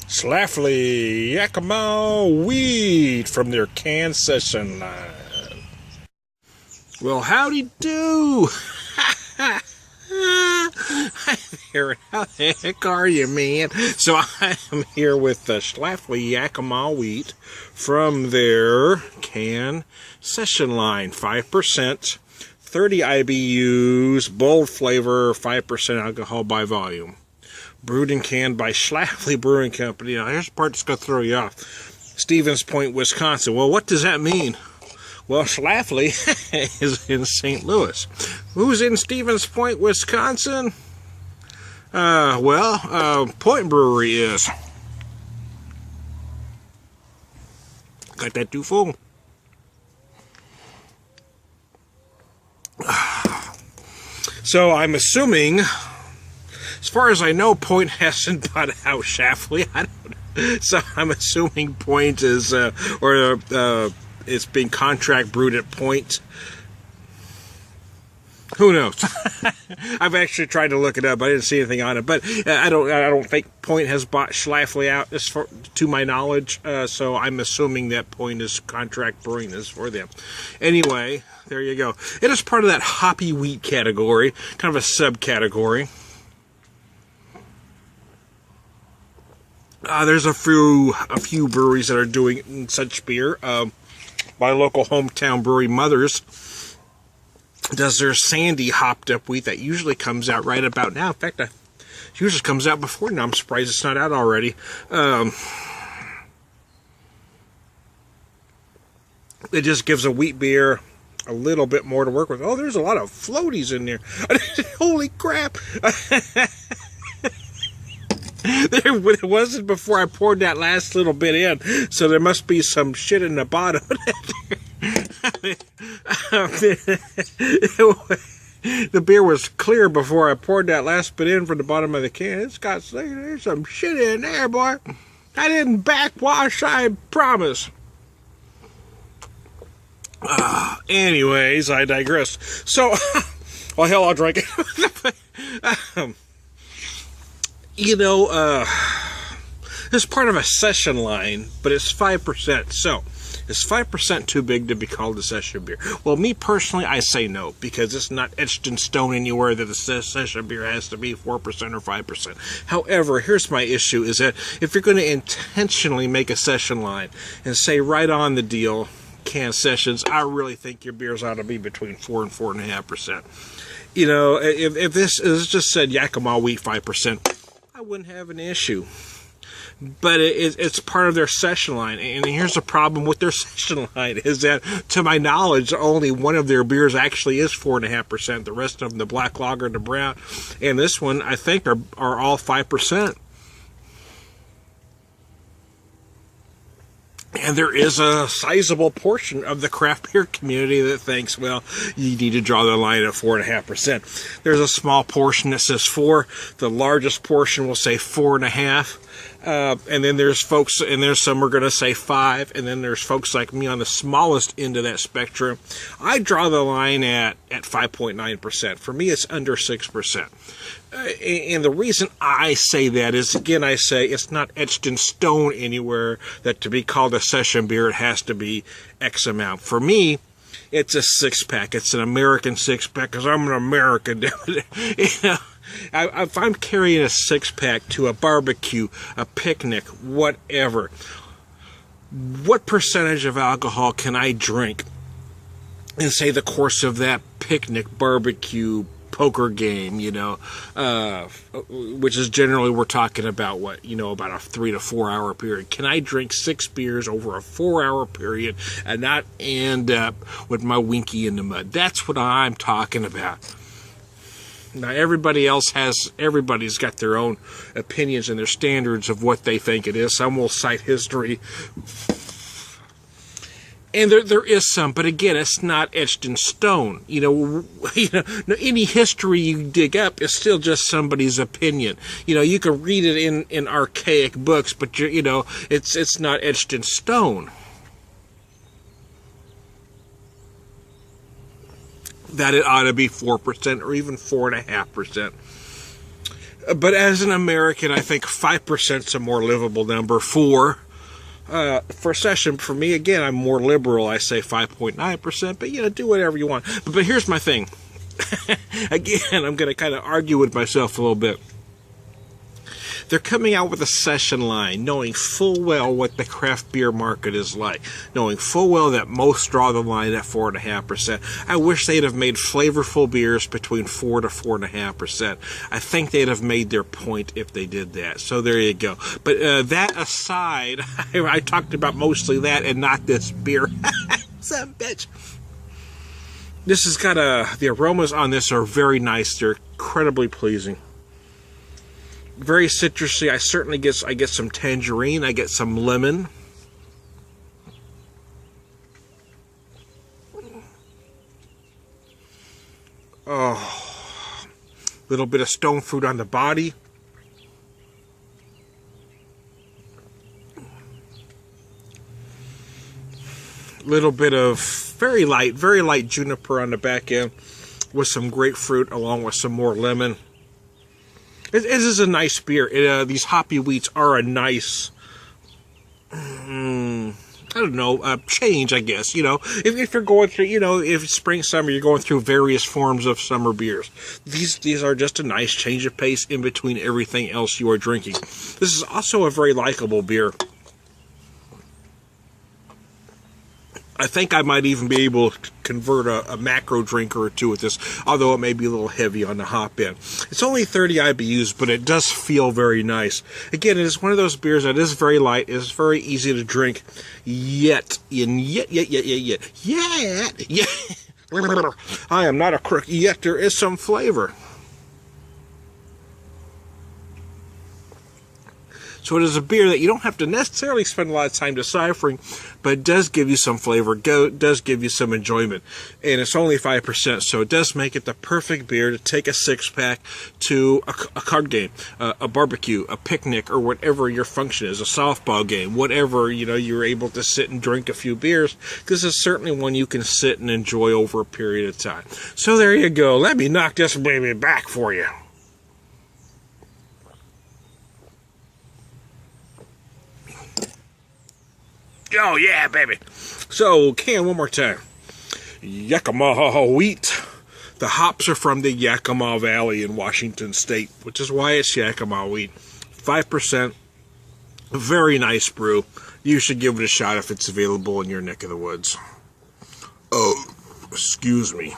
Schlafly Yakima weed from their can session line. Well, howdy do. Hi there, how the heck are you, man? So I am here with the Schlafly Yakima wheat from their can session line. 5%, 30 IBUs, bold flavor, 5% alcohol by volume. Brewed and canned by Schlafly Brewing Company. Now, here's the part that's going to throw you off. Stevens Point, Wisconsin. Well, what does that mean? Well, Schlafly is in St. Louis. Who's in Stevens Point, Wisconsin? Point Brewery is. Got that too full. So I'm assuming, as far as I know, Point hasn't bought out Schlafly. I don't know. So I'm assuming Point is, it's being contract brewed at Point. Who knows? I've actually tried to look it up. I didn't see anything on it, but I don't think Point has bought Schlafly out, to my knowledge. So I'm assuming that Point is contract brewing this for them. Anyway, there you go. It is part of that hoppy wheat category, kind of a subcategory. There's a few breweries that are doing such beer. My local hometown brewery, Mother's, does their sandy hopped up wheat that usually comes out right about now. In fact, it usually comes out before now. I'm surprised it's not out already. It just gives a wheat beer a little bit more to work with. Oh, there's a lot of floaties in there. Holy crap. It wasn't before I poured that last little bit in, so there must be some shit in the bottom. The beer was clear before I poured that last bit in from the bottom of the can. There's some shit in there, boy. I didn't backwash, I promise. Anyways, I digress. So, well, hell, I'll drink it. It's part of a session line, but it's 5%. So, is 5% too big to be called a session beer? Well, me personally, I say no, because it's not etched in stone anywhere that the session beer has to be 4% or 5%. However, here's my issue, is that if you're going to intentionally make a session line and say right on the deal, can sessions, I really think your beers ought to be between 4 and 4.5%. If this is just said Yakima wheat 5%, I wouldn't have an issue. But it's part of their session line. And here's the problem with their session line, is that, to my knowledge, only one of their beers actually is 4.5%. The rest of them, the black lager and the brown, and this one, I think, are all 5%. And there is a sizable portion of the craft beer community that thinks, well, you need to draw the line at 4.5%. There's a small portion that says 4. The largest portion will say 4.5. And then there's folks, and there's some are going to say 5. And then there's folks like me on the smallest end of that spectrum. I draw the line at 5.9%. For me, it's under 6%. And the reason I say that is, again, I say it's not etched in stone anywhere that to be called a session beer, it has to be X amount. For me, it's a 6-pack. It's an American 6-pack, because I'm an American. If I'm carrying a 6-pack to a barbecue, a picnic, whatever, what percentage of alcohol can I drink in, say, the course of that picnic, barbecue, poker game, which is generally, we're talking about about a 3 to 4 hour period. Can I drink 6 beers over a 4-hour period and not end up with my winky in the mud? That's what I'm talking about. Now, everybody's got their own opinions and their standards of what they think it is. Some will cite history. And there is some, but again, it's not etched in stone. Any history you dig up is still just somebody's opinion. You can read it in archaic books, but it's not etched in stone. That it ought to be 4% or even 4.5%. But as an American, I think 5% is a more livable number for session. For me, again, I'm more liberal. I say 5.9%, but do whatever you want. But here's my thing. Again, I'm going to kind of argue with myself a little bit. They're coming out with a session line, knowing full well what the craft beer market is like, knowing full well that most draw the line at 4.5%. I wish they'd have made flavorful beers between 4 to 4.5%. I think they'd have made their point if they did that. So there you go. But that aside, I talked about mostly that and not this beer. Son of a bitch. This has got the aromas on this are very nice. They're incredibly pleasing. Very citrusy. I get some tangerine. I get some lemon. Oh, little bit of stone fruit on the body. Little bit of very light juniper on the back end with some grapefruit along with some more lemon. It is a nice beer. These hoppy wheats are a nice, I don't know, change, I guess. If you're going through, if spring, summer, you're going through various forms of summer beers. These are just a nice change of pace in between everything else you are drinking. This is also a very likable beer. I think I might even be able to convert a macro drinker or two with this, although it may be a little heavy on the hop end. It's only 30 IBUs, but it does feel very nice. Again, it is one of those beers that is very light, is very easy to drink, yet, I am not a crook, yet there is some flavor. So it is a beer that you don't have to necessarily spend a lot of time deciphering, but it does give you some flavor, does give you some enjoyment. And it's only 5%, so it does make it the perfect beer to take a six-pack to a card game, a barbecue, a picnic, or whatever your function is, a softball game, whatever, you're able to sit and drink a few beers. This is certainly one you can sit and enjoy over a period of time. So there you go. Let me knock this baby back for you. Oh, yeah, baby. So, one more time. Yakima wheat. The hops are from the Yakima Valley in Washington State, which is why it's Yakima wheat. 5%. Very nice brew. You should give it a shot if it's available in your neck of the woods. Oh, excuse me.